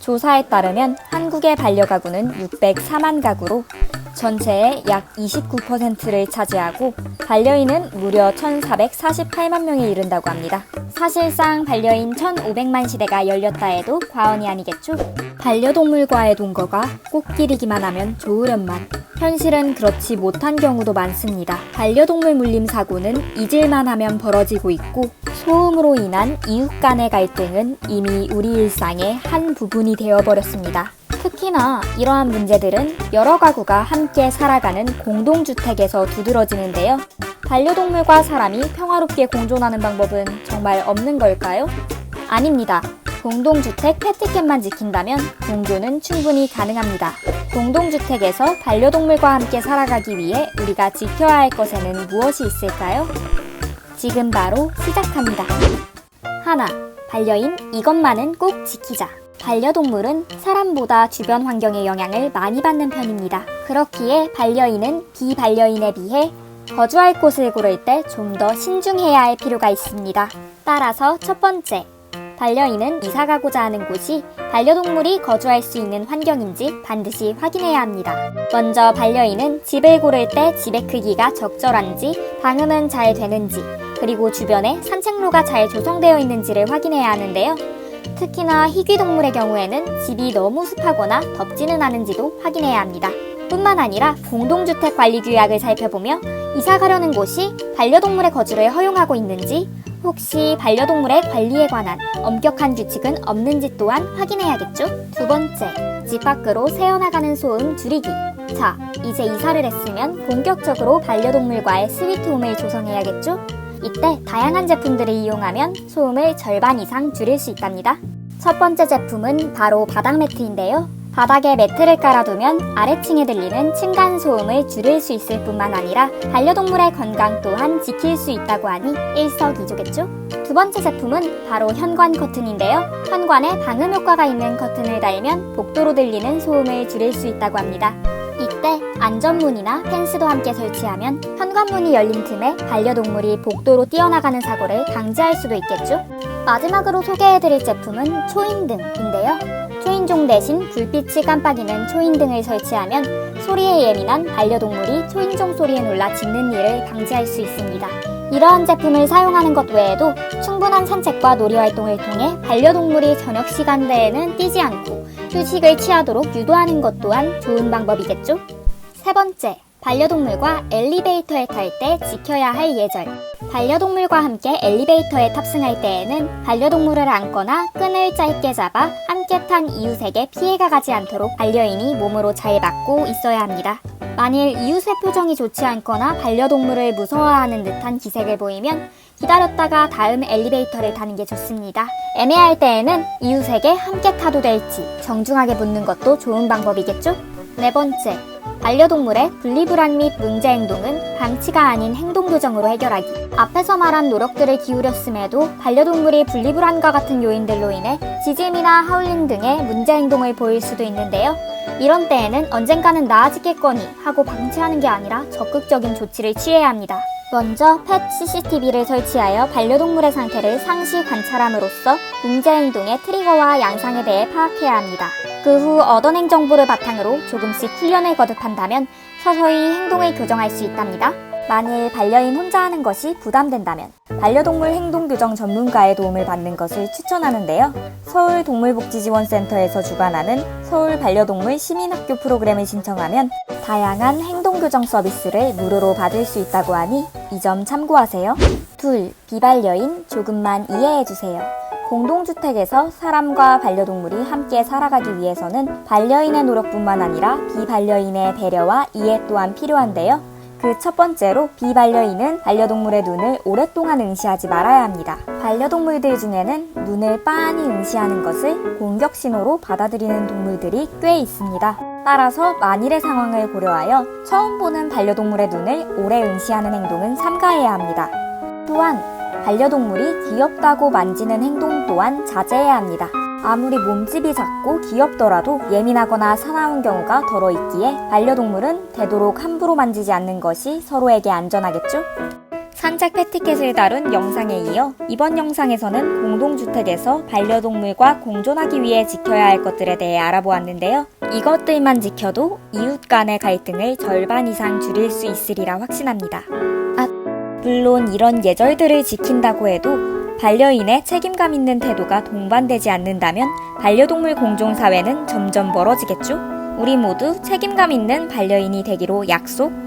조사에 따르면 한국의 반려가구는 604만 가구로 전체의 약 29%를 차지하고 반려인은 무려 1,448만 명에 이른다고 합니다. 사실상 반려인 1,500만 시대가 열렸다 해도 과언이 아니겠죠? 반려동물과의 동거가 꽃길이기만 하면 좋으련만 현실은 그렇지 못한 경우도 많습니다. 반려동물 물림 사고는 잊을만 하면 벌어지고 있고 소음으로 인한 이웃 간의 갈등은 이미 우리 일상의 한 부분이 되어버렸습니다. 특히나 이러한 문제들은 여러 가구가 함께 살아가는 공동주택에서 두드러지는데요. 반려동물과 사람이 평화롭게 공존하는 방법은 정말 없는 걸까요? 아닙니다. 공동주택 패티켓만 지킨다면 공존은 충분히 가능합니다. 공동주택에서 반려동물과 함께 살아가기 위해 우리가 지켜야 할 것에는 무엇이 있을까요? 지금 바로 시작합니다. 하나, 반려인 이것만은 꼭 지키자. 반려동물은 사람보다 주변 환경의 영향을 많이 받는 편입니다. 그렇기에 반려인은 비반려인에 비해 거주할 곳을 고를 때 좀 더 신중해야 할 필요가 있습니다. 따라서 첫 번째, 반려인은 이사가고자 하는 곳이 반려동물이 거주할 수 있는 환경인지 반드시 확인해야 합니다. 먼저 반려인은 집을 고를 때 집의 크기가 적절한지, 방음은 잘 되는지, 그리고 주변에 산책로가 잘 조성되어 있는지를 확인해야 하는데요. 특히나 희귀동물의 경우에는 집이 너무 습하거나 덥지는 않은지도 확인해야 합니다. 뿐만 아니라 공동주택 관리 규약을 살펴보며 이사 가려는 곳이 반려동물의 거주를 허용하고 있는지, 혹시 반려동물의 관리에 관한 엄격한 규칙은 없는지 또한 확인해야겠죠? 두 번째, 집 밖으로 새어나가는 소음 줄이기. 자, 이제 이사를 했으면 본격적으로 반려동물과의 스위트홈을 조성해야겠죠? 이때 다양한 제품들을 이용하면 소음을 절반 이상 줄일 수 있답니다. 첫 번째 제품은 바로 바닥 매트인데요. 바닥에 매트를 깔아두면 아래층에 들리는 층간 소음을 줄일 수 있을 뿐만 아니라 반려동물의 건강 또한 지킬 수 있다고 하니 일석이조겠죠? 두 번째 제품은 바로 현관 커튼인데요. 현관에 방음 효과가 있는 커튼을 달면 복도로 들리는 소음을 줄일 수 있다고 합니다. 이때 안전문이나 펜스도 함께 설치하면 현관문이 열린 틈에 반려동물이 복도로 뛰어나가는 사고를 방지할 수도 있겠죠? 마지막으로 소개해드릴 제품은 초인등인데요. 초인종 대신 불빛이 깜빡이는 초인등을 설치하면 소리에 예민한 반려동물이 초인종 소리에 놀라 짖는 일을 방지할 수 있습니다. 이러한 제품을 사용하는 것 외에도 충분한 산책과 놀이활동을 통해 반려동물이 저녁 시간대에는 뛰지 않고 휴식을 취하도록 유도하는 것 또한 좋은 방법이겠죠? 세 번째, 반려동물과 엘리베이터에 탈 때 지켜야 할 예절. 반려동물과 함께 엘리베이터에 탑승할 때에는 반려동물을 안거나 끈을 짧게 잡아 함께 탄 이웃에게 피해가 가지 않도록 반려인이 몸으로 잘 막고 있어야 합니다. 만일 이웃의 표정이 좋지 않거나 반려동물을 무서워하는 듯한 기색을 보이면 기다렸다가 다음 엘리베이터를 타는 게 좋습니다. 애매할 때에는 이웃에게 함께 타도 될지 정중하게 묻는 것도 좋은 방법이겠죠? 네 번째, 반려동물의 분리불안 및 문제 행동은 방치가 아닌 행동 교정으로 해결하기. 앞에서 말한 노력들을 기울였음에도 반려동물이 분리불안과 같은 요인들로 인해 짖음이나 하울링 등의 문제 행동을 보일 수도 있는데요. 이런 때에는 언젠가는 나아지겠거니 하고 방치하는 게 아니라 적극적인 조치를 취해야 합니다. 먼저 펫 CCTV를 설치하여 반려동물의 상태를 상시 관찰함으로써 문제 행동의 트리거와 양상에 대해 파악해야 합니다. 그 후 얻어낸 정보를 바탕으로 조금씩 훈련을 거듭한다면 서서히 행동을 교정할 수 있답니다. 만일 반려인 혼자 하는 것이 부담된다면 반려동물 행동교정 전문가의 도움을 받는 것을 추천하는데요. 서울동물복지지원센터에서 주관하는 서울반려동물 시민학교 프로그램을 신청하면 다양한 행동교정 서비스를 무료로 받을 수 있다고 하니 이 점 참고하세요. 둘, 비반려인 조금만 이해해주세요. 공동주택에서 사람과 반려동물이 함께 살아가기 위해서는 반려인의 노력뿐만 아니라 비반려인의 배려와 이해 또한 필요한데요. 그 첫 번째로 비반려인은 반려동물의 눈을 오랫동안 응시하지 말아야 합니다. 반려동물들 중에는 눈을 빤히 응시하는 것을 공격 신호로 받아들이는 동물들이 꽤 있습니다. 따라서 만일의 상황을 고려하여 처음 보는 반려동물의 눈을 오래 응시하는 행동은 삼가해야 합니다. 또한 반려동물이 귀엽다고 만지는 행동 또한 자제해야 합니다. 아무리 몸집이 작고 귀엽더라도 예민하거나 사나운 경우가 덜어 있기에 반려동물은 되도록 함부로 만지지 않는 것이 서로에게 안전하겠죠? 산책 패티켓을 다룬 영상에 이어 이번 영상에서는 공동주택에서 반려동물과 공존하기 위해 지켜야 할 것들에 대해 알아보았는데요. 이것들만 지켜도 이웃 간의 갈등을 절반 이상 줄일 수 있으리라 확신합니다. 물론 이런 예절들을 지킨다고 해도 반려인의 책임감 있는 태도가 동반되지 않는다면 반려동물 공존사회는 점점 멀어지겠죠? 우리 모두 책임감 있는 반려인이 되기로 약속!